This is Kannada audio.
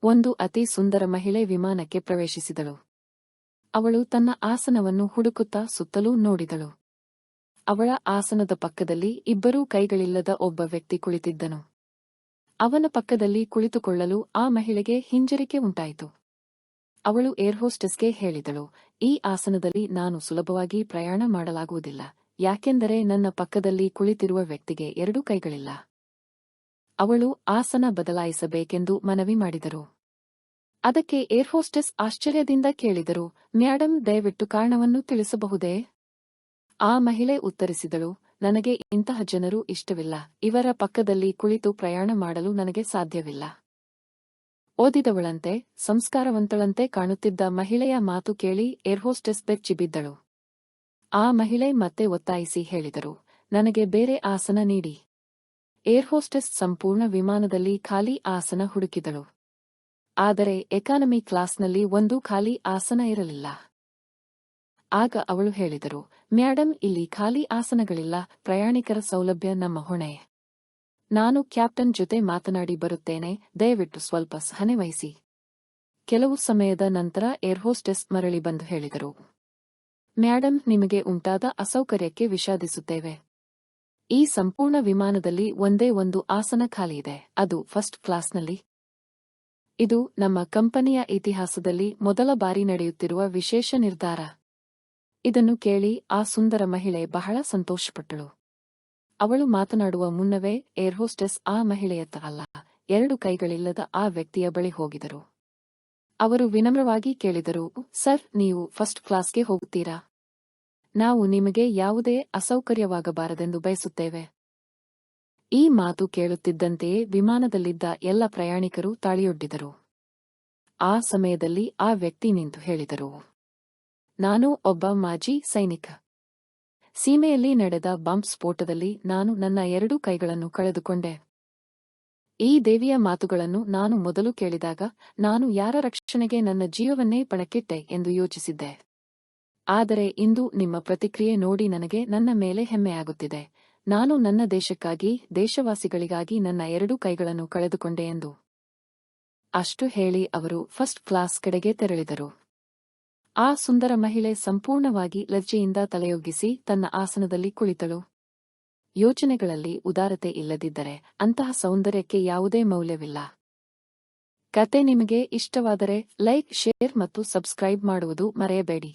ಒಂದು ಅತಿ ಸುಂದರ ಮಹಿಳೆ ವಿಮಾನಕ್ಕೆ ಪ್ರವೇಶಿಸಿದಳು. ಅವಳು ತನ್ನ ಆಸನವನ್ನು ಹುಡುಕುತ್ತಾ ಸುತ್ತಲೂ ನೋಡಿದಳು. ಅವಳ ಆಸನದ ಪಕ್ಕದಲ್ಲಿ ಇಬ್ಬರೂ ಕೈಗಳಿಲ್ಲದ ಒಬ್ಬ ವ್ಯಕ್ತಿ ಕುಳಿತಿದ್ದನು. ಅವನ ಪಕ್ಕದಲ್ಲಿ ಕುಳಿತುಕೊಳ್ಳಲು ಆ ಮಹಿಳೆಗೆ ಹಿಂಜರಿಕೆ ಉಂಟಾಯಿತು. ಅವಳು ಏರ್ಹೋಸ್ಟೆಸ್ಗೆ ಹೇಳಿದಳು, ಈ ಆಸನದಲ್ಲಿ ನಾನು ಸುಲಭವಾಗಿ ಪ್ರಯಾಣ ಮಾಡಲಾಗುವುದಿಲ್ಲ, ಯಾಕೆಂದರೆ ನನ್ನ ಪಕ್ಕದಲ್ಲಿ ಕುಳಿತಿರುವ ವ್ಯಕ್ತಿಗೆ ಎರಡು ಕೈಗಳಿಲ್ಲ. ಅವಳು ಆಸನ ಬದಲಾಯಿಸಬೇಕೆಂದು ಮನವಿ ಮಾಡಿದರು. ಅದಕ್ಕೆ ಏರ್ಹೋಸ್ಟೆಸ್ ಆಶ್ಚರ್ಯದಿಂದ ಕೇಳಿದರು, ಮ್ಯಾಡಮ್, ದಯವಿಟ್ಟು ಕಾರಣವನ್ನು ತಿಳಿಸಬಹುದೇ? ಆ ಮಹಿಳೆ ಉತ್ತರಿಸಿದಳು, ನನಗೆ ಇಂತಹ ಜನರು ಇಷ್ಟವಿಲ್ಲ. ಇವರ ಪಕ್ಕದಲ್ಲಿ ಕುಳಿತು ಪ್ರಯಾಣ ಮಾಡಲು ನನಗೆ ಸಾಧ್ಯವಿಲ್ಲ. ಓದಿದವಳಂತೆ, ಸಂಸ್ಕಾರವಂತಳಂತೆ ಕಾಣುತ್ತಿದ್ದ ಮಹಿಳೆಯ ಮಾತು ಕೇಳಿ ಏರ್ಹೋಸ್ಟೆಸ್ ಬೆಚ್ಚಿಬಿದ್ದಳು. ಆ ಮಹಿಳೆ ಮತ್ತೆ ಒತ್ತಾಯಿಸಿ ಹೇಳಿದರು, ನನಗೆ ಬೇರೆ ಆಸನ ನೀಡಿ. ಏರ್ಹೋಸ್ಟೆಸ್ ಸಂಪೂರ್ಣ ವಿಮಾನದಲ್ಲಿ ಖಾಲಿ ಆಸನ ಹುಡುಕಿದಳು. ಆದರೆ ಎಕಾನಮಿ ಕ್ಲಾಸ್ನಲ್ಲಿ ಒಂದು ಖಾಲಿ ಆಸನ ಇರಲಿಲ್ಲ. ಆಗ ಅವಳು ಹೇಳಿದರು, ಮ್ಯಾಡಮ್, ಇಲ್ಲಿ ಖಾಲಿ ಆಸನಗಳಿಲ್ಲ. ಪ್ರಯಾಣಿಕರ ಸೌಲಭ್ಯ ನಮ್ಮ ಹೊಣೆ. ನಾನು ಕ್ಯಾಪ್ಟನ್ ಜೊತೆ ಮಾತನಾಡಿ ಬರುತ್ತೇನೆ. ದಯವಿಟ್ಟು ಸ್ವಲ್ಪ ಸಹನೆ ವಹಿಸಿ. ಕೆಲವು ಸಮಯದ ನಂತರ ಏರ್ಹೋಸ್ಟೆಸ್ ಮರಳಿ ಬಂದು ಹೇಳಿದರು, ಮ್ಯಾಡಮ್, ನಿಮಗೆ ಉಂಟಾದ ಅಸೌಕರ್ಯಕ್ಕೆ ವಿಷಾದಿಸುತ್ತೇವೆ. ಈ ಸಂಪೂರ್ಣ ವಿಮಾನದಲ್ಲಿ ಒಂದೇ ಒಂದು ಆಸನ ಖಾಲಿಯಿದೆ, ಅದು ಫಸ್ಟ್ ಕ್ಲಾಸ್ನಲ್ಲಿ. ಇದು ನಮ್ಮ ಕಂಪನಿಯ ಇತಿಹಾಸದಲ್ಲಿ ಮೊದಲ ಬಾರಿ ನಡೆಯುತ್ತಿರುವ ವಿಶೇಷ ನಿರ್ಧಾರ. ಇದನ್ನು ಕೇಳಿ ಆ ಸುಂದರ ಮಹಿಳೆ ಬಹಳ ಸಂತೋಷಪಟ್ಟಳು. ಅವಳು ಮಾತನಾಡುವ ಮುನ್ನವೇ ಏರ್ಹೋಸ್ಟೆಸ್ ಆ ಮಹಿಳೆಯತ್ತ ಅಲ್ಲ, ಎರಡು ಕೈಗಳಿಲ್ಲದ ಆ ವ್ಯಕ್ತಿಯ ಬಳಿ ಹೋಗಿದರು. ಅವರು ವಿನಮ್ರವಾಗಿ ಕೇಳಿದರು, ಸರ್, ನೀವು ಫಸ್ಟ್ ಕ್ಲಾಸ್ಗೆ ಹೋಗುತ್ತೀರಾ? ನಾವು ನಿಮಗೆ ಯಾವುದೇ ಅಸೌಕರ್ಯವಾಗಬಾರದೆಂದು ಬಯಸುತ್ತೇವೆ. ಈ ಮಾತು ಕೇಳುತ್ತಿದ್ದಂತೆಯೇ ವಿಮಾನದಲ್ಲಿದ್ದ ಎಲ್ಲ ಪ್ರಯಾಣಿಕರು ತಾಳಿಯೊಡ್ಡಿದರು. ಆ ಸಮಯದಲ್ಲಿ ಆ ವ್ಯಕ್ತಿ ನಿಂತು ಹೇಳಿದರು, ನಾನು ಒಬ್ಬ ಮಾಜಿ ಸೈನಿಕ. ಸೀಮೆಯಲ್ಲಿ ನಡೆದ ಬಾಂಬ್ ಸ್ಫೋಟದಲ್ಲಿ ನಾನು ನನ್ನ ಎರಡೂ ಕೈಗಳನ್ನು ಕಳೆದುಕೊಂಡೆ. ಈ ದೇವಿಯ ಮಾತುಗಳನ್ನು ನಾನು ಮೊದಲು ಕೇಳಿದಾಗ ನಾನು ಯಾರ ರಕ್ಷಣೆಗೆ ನನ್ನ ಜೀವವನ್ನೇ ಪಣಕ್ಕಿಟ್ಟೆ ಎಂದು ಯೋಚಿಸಿದ್ದೆ. ಆದರೆ ಇಂದು ನಿಮ್ಮ ಪ್ರತಿಕ್ರಿಯೆ ನೋಡಿ ನನಗೆ ನನ್ನ ಮೇಲೆ ಹೆಮ್ಮೆಯಾಗುತ್ತಿದೆ. ನಾನು ನನ್ನ ದೇಶಕ್ಕಾಗಿ, ದೇಶವಾಸಿಗಳಿಗಾಗಿ ನನ್ನ ಎರಡೂ ಕೈಗಳನ್ನು ಕಳೆದುಕೊಂಡೆ ಎಂದು. ಅಷ್ಟು ಹೇಳಿ ಅವರು ಫಸ್ಟ್ ಕ್ಲಾಸ್ ಕಡೆಗೆ ತೆರಳಿದರು. ಆ ಸುಂದರ ಮಹಿಳೆ ಸಂಪೂರ್ಣವಾಗಿ ಲಜ್ಜೆಯಿಂದ ತಲೆಯೊಗ್ಗಿಸಿ ತನ್ನ ಆಸನದಲ್ಲಿ ಕುಳಿತಳು. ಯೋಚನೆಗಳಲ್ಲಿ ಉದಾರತೆ ಇಲ್ಲದಿದ್ದರೆ ಅಂತಹ ಸೌಂದರ್ಯಕ್ಕೆ ಯಾವುದೇ ಮೌಲ್ಯವಿಲ್ಲ. ಕತೆ ನಿಮಗೆ ಇಷ್ಟವಾದರೆ ಲೈಕ್, ಶೇರ್ ಮತ್ತು ಸಬ್ಸ್ಕ್ರೈಬ್ ಮಾಡುವುದು ಮರೆಯಬೇಡಿ.